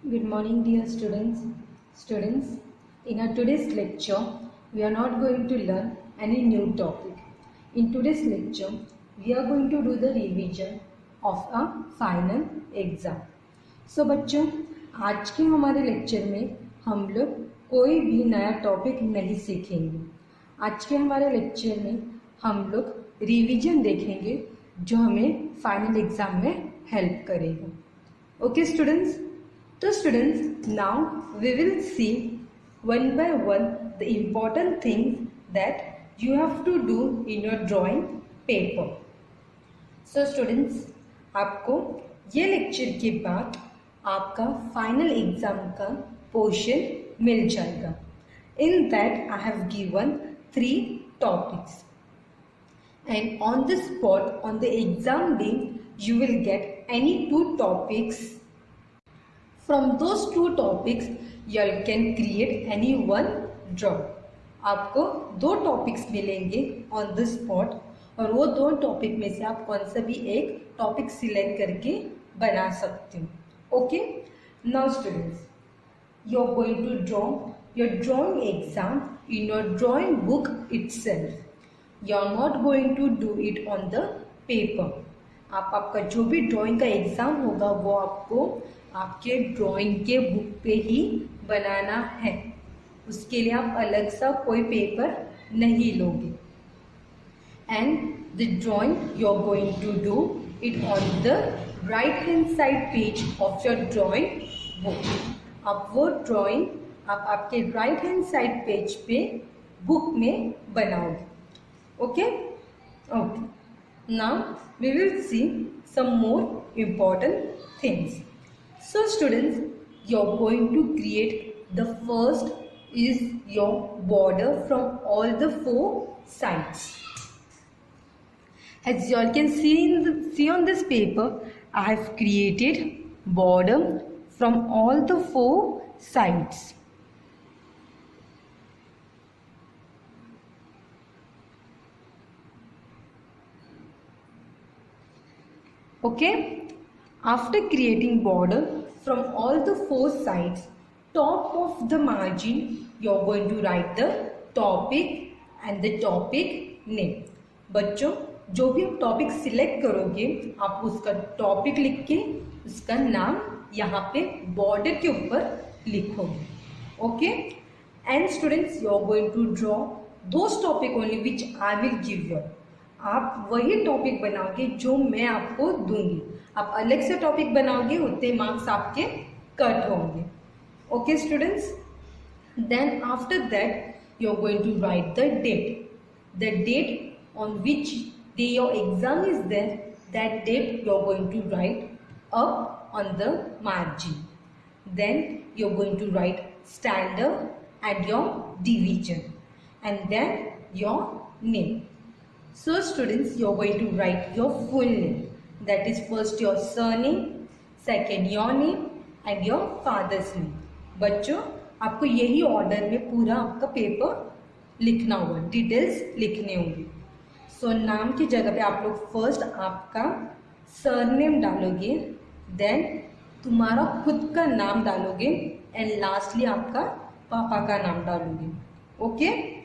Good morning, dear students. In our today's lecture, we are not going to learn any new topic. In today's lecture, we are going to do the revision of a final exam. So बच्चों, आज के हमारे lecture में हम लोग कोई भी नया टॉपिक नहीं सीखेंगे. आज के हमारे लेक्चर में हम लोग रिवीजन देखेंगे जो हमें फाइनल एग्जाम में हेल्प करेगा. Okay students. So students, now we will see one by one the important things that you have to do in your drawing paper. So students, आपको ये लेक्चर के बाद आपका फाइनल एग्जाम का portion मिल जाएगा. In that I have given 3 topics, and on the spot on the exam day you will get any 2 topics. From those 2 topics you can create any one drawing. आपको 2 topics मिलेंगे on the spot और वो 2 topic में से आप कौन सा भी एक टॉपिक सिलेक्ट करके बना सकते हो. Okay. Now students, you are going to draw your drawing exam in your drawing book itself. You are not going to do it on the paper. आपका जो भी ड्राइंग का एग्जाम होगा वो आपको आपके ड्राइंग के बुक पे ही बनाना है. उसके लिए आप अलग सा कोई पेपर नहीं लोगे. And the drawing you are going to do it on the right hand side page of your drawing book. आप वो ड्राइंग आप आपके राइट हैंड साइड पेज पे बुक में बनाओगे. Okay. Okay. Now we will see some more important things. So students, you are going to create the first is your border from all the 4 sides. As you all can see on this paper, I have created border from all the 4 sides. Okay. After creating border from all the 4 sides, top of the margin you are going to write the topic and the topic name. बच्चों, जो भी आप topic select करोगे आप उसका topic लिख के उसका नाम यहाँ पे बॉर्डर के ऊपर लिखोगे. Okay. And students, you are going to draw those topic only which I will give you. आप वही टॉपिक बनाओगे जो मैं आपको दूंगी. आप अलग से टॉपिक बनाओगे उतने मार्क्स आपके कट होंगे. Okay students. Then after that you are going to write the date. The date on which day your exam is there, that date you are going to write up on the margin. Then you are going to write standard and your division and then your name. So students, you are going to write your full name. That is first your surname, second your name and your father's name. बच्चों, आपको यही order में पूरा आपका paper लिखना होगा, details लिखने होंगे. सो नाम की जगह पे आप लोग फर्स्ट आपका सरनेम डालोगे, देन तुम्हारा खुद का नाम डालोगे एंड लास्टली आपका पापा का नाम डालोगे. Okay.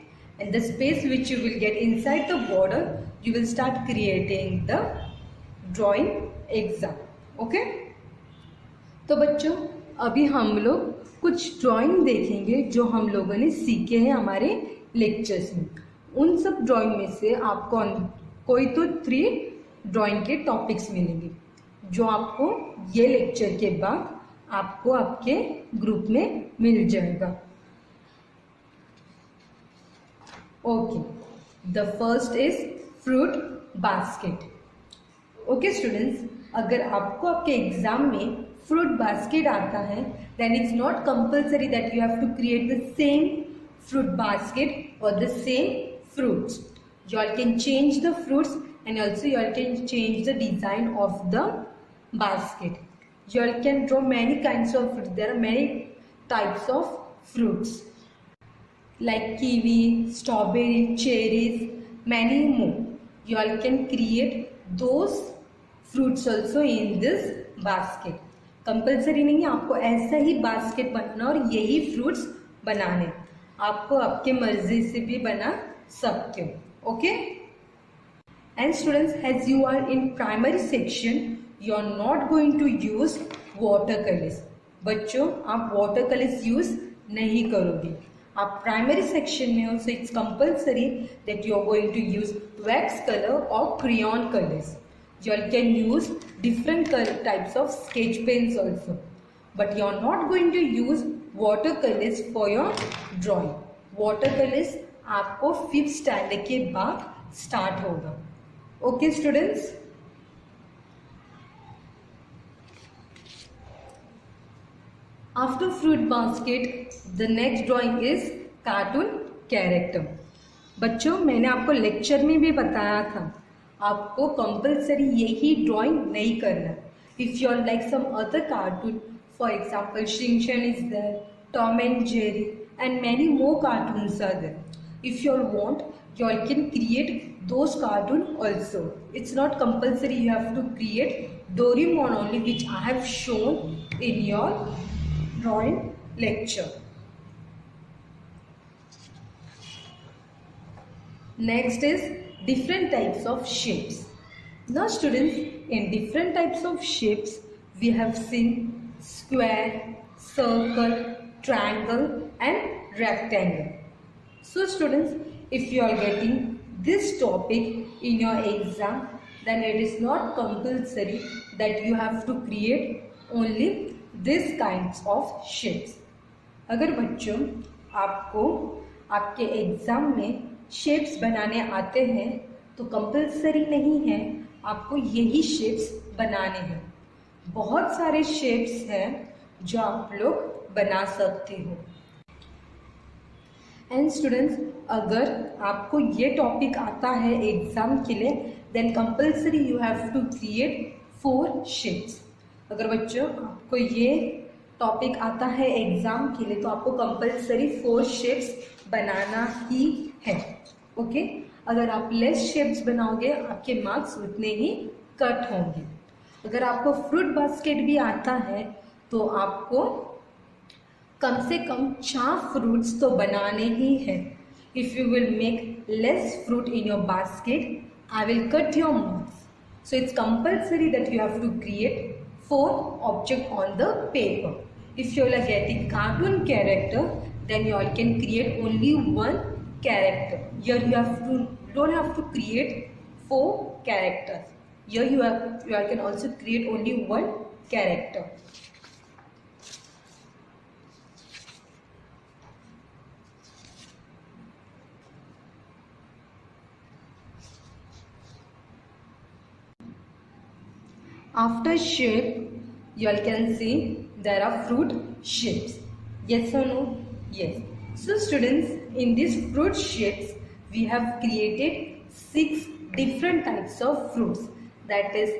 And the space which you will get inside the border, you will start creating the drawing exam. Okay? तो बच्चों, अभी हम लोग कुछ ड्राइंग देखेंगे जो हम लोगों ने सीखे हैं हमारे लेक्चर्स में. उन सब ड्राइंग में से आपको कोई तो 3 ड्राइंग के टॉपिक्स मिलेंगे जो आपको ये लेक्चर के बाद आपको आपके ग्रुप में मिल जाएगा. Okay, the first is fruit basket. Okay students, अगर आपको आपके एग्जाम में fruit basket आता है, then it's not compulsory that you have to create the same fruit basket or the same fruits. You all can change the fruits and also you all can change the design of the basket. You all can draw many kinds of fruits. There are many types of fruits like kiwi, strawberry, cherries, many more. You all can create those fruits also in this basket. Compulsory नहीं है आपको ऐसा ही basket बनाना और यही fruits बनाने, आपको आपके मर्जी से भी बना सकते हो. Okay. And students, as you are in primary section, you are not going to use water colours. बच्चों, आप वाटर कलर्स यूज नहीं करोगे. आप प्राइमरी सेक्शन में हो, so it's compulsory that you are going to use wax colour और crayon colours. You all can use different types of sketch pens also, but you are not going to use watercolors for your drawing. Watercolors आपको 5th standard के बाद start होगा. Okay students. After fruit basket, the next drawing is cartoon character. बच्चों, मैंने आपको lecture में भी बताया था, आपको कंपलसरी यही ड्राइंग नहीं करना. If you are like some other cartoon, for example Shinchan is there, Tom and Jerry and many more cartoons are there. If you are want, you all can create those cartoon also. It's not compulsory you have to create Doraemon only, which I have shown in your drawing lecture. Next is different types of shapes. Now students, in different types of shapes we have seen square, circle, triangle and rectangle. So students, if you are getting this topic in your exam, then it is not compulsory that you have to create only this kinds of shapes. अगर बच्चों आपको आपके exam में shapes बनाने आते हैं तो compulsory नहीं है आपको यही शेप्स बनाने हैं. बहुत सारे शेप्स हैं जो आप लोग बना सकते हो. एंड स्टूडेंट्स, अगर आपको ये टॉपिक आता है एग्ज़ाम के लिए, then compulsory you have to create 4 shapes. अगर बच्चों आपको ये टॉपिक आता है एग्ज़ाम के लिए तो आपको कंपलसरी 4 शेप्स बनाना ही है. ओके. अगर आप लेस शेप्स बनाओगे आपके मार्क्स उतने ही कट होंगे. अगर आपको फ्रूट बास्केट भी आता है तो आपको कम से कम 4 फ्रूट्स तो बनाने ही हैं. If you will make less fruit in your basket, I will cut your marks. So it's compulsory that you have to create 4 object on the paper. If you are getting cartoon character, then you all can create only 1 character. Here you don't have to create 4 characters. Here you all can also create only 1 character. After shape, you all can see there are fruit shapes. Yes or no? Yes. So students, in these fruit shapes, we have created 6 different types of fruits. That is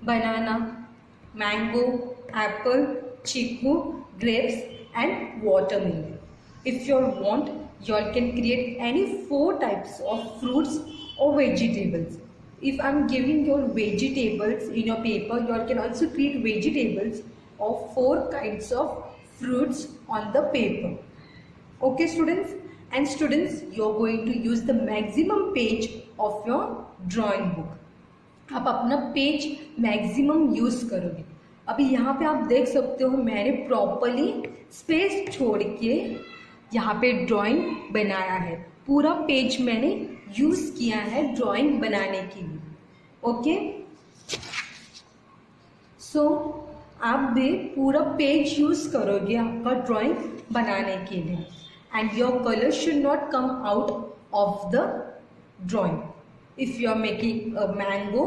banana, mango, apple, chiku, grapes and watermelon. If you all want, you all can create any 4 types of fruits or vegetables. If I am giving you vegetables in your paper, you all can also create vegetables of 4 kinds of fruits on the paper. Okay students? And students, you are going to use the maximum page of your drawing book. आप अपना page maximum use करोगे. अभी यहाँ पे आप देख सकते हो मैंने प्रॉपरली स्पेस छोड़ के यहाँ पे ड्राइंग बनाया है. पूरा पेज मैंने यूज किया है ड्राइंग बनाने के लिए. ओके. सो आप भी पूरा पेज यूज करोगे आपका ड्राइंग बनाने के लिए. And your colour should not come out of the drawing. If you are making a mango,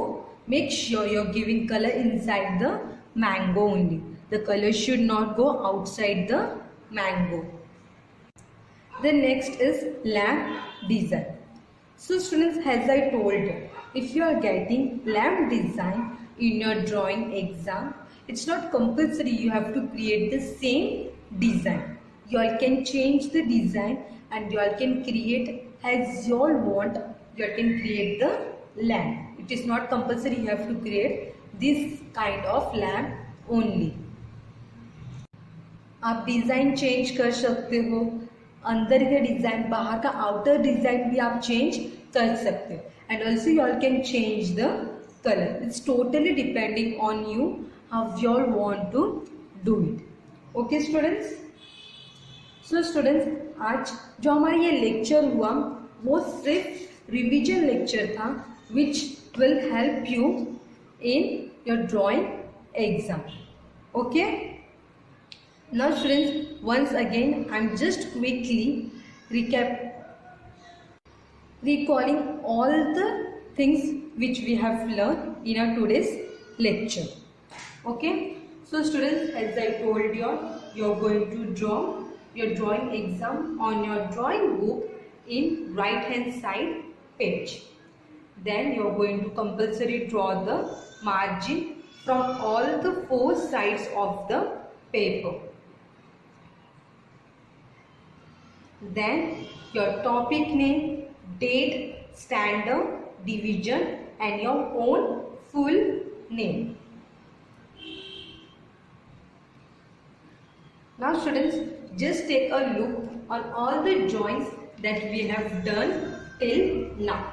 make sure you're giving color inside the mango only. The color should not go outside the mango. The next is lamp design. So students, as I told you, if you are getting lamp design in your drawing exam, it's not compulsory you have to create the same design. You all can change the design and you all can create as you all want. You all can create the lamp. It is not compulsory you have to create this kind of lamp only. आप design change कर सकते हो, अंदर का design, बाहर का outer design भी आप चेंज कर सकते हो. And also you all can change the color. It's totally depending on you how you all want to do it. Okay students? So students, आज जो हमारा ये लेक्चर हुआ वो सिर्फ रिवीजन लेक्चर था which will help you in your drawing exam. Okay? Now students, once again I'm just quickly recalling all the things which we have learned in our today's lecture. Okay, so students, as I told you, you're going to draw your drawing exam on your drawing book in right hand side page. Then you're going to compulsory draw the margin from all the four sides of the paper. Then your topic name, date, standard, division and your own full name. Now students, just take a look on all the drawings that we have done till now.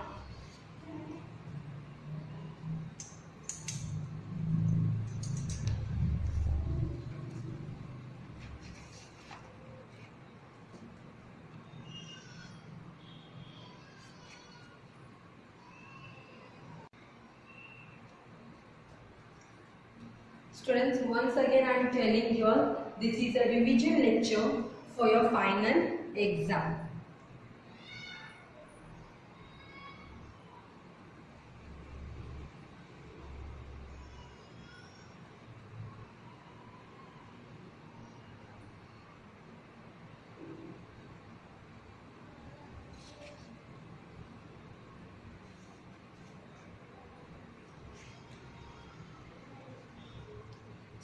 Students, once again I am telling you all, this is a revision lecture for your final exam.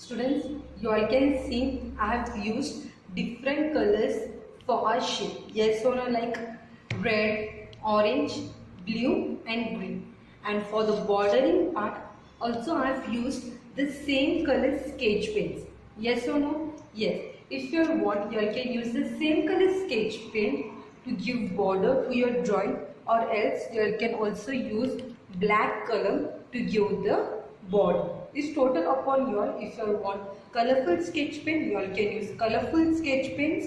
Students, you all can see I have used different colors for our shape. Yes or no, like red, orange, blue and green. And for the bordering part, also I have used the same color sketch pens. Yes or no? Yes. If you want, you all can use the same color sketch pen to give border to your drawing, or else you all can also use black color to give the border. It's total upon you all. If you all want colorful sketch pen, you all can use colorful sketch pens,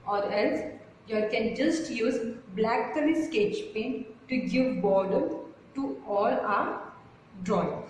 or else you all can just use black color sketch pen to give border to all our drawing.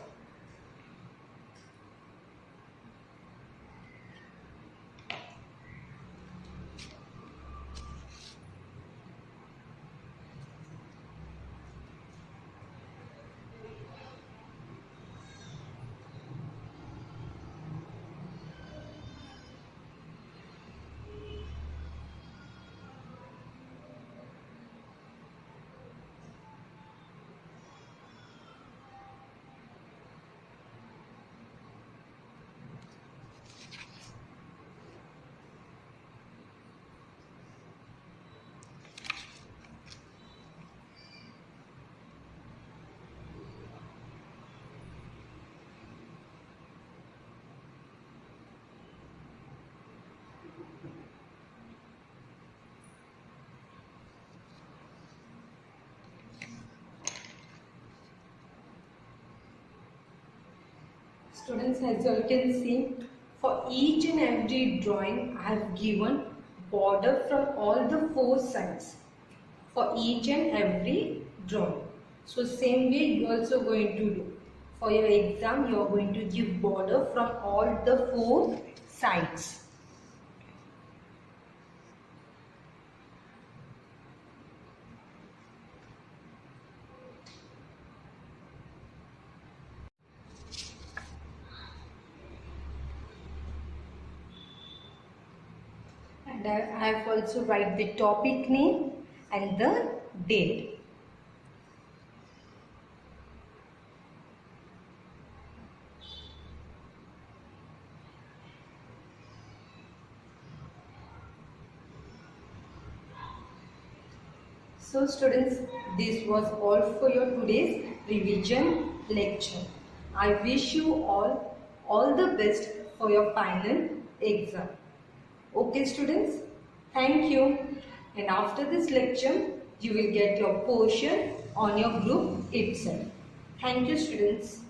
Students, as you all can see, for each and every drawing I have given border from all the four sides for each and every drawing. So same way you also going to do. For your exam, you are going to give border from all the four sides. And I have also write the topic name and the date. So students, this was all for your today's revision lecture. I wish you all the best for your final exam. Okay students, thank you. And after this lecture, you will get your portion on your group itself. Thank you students.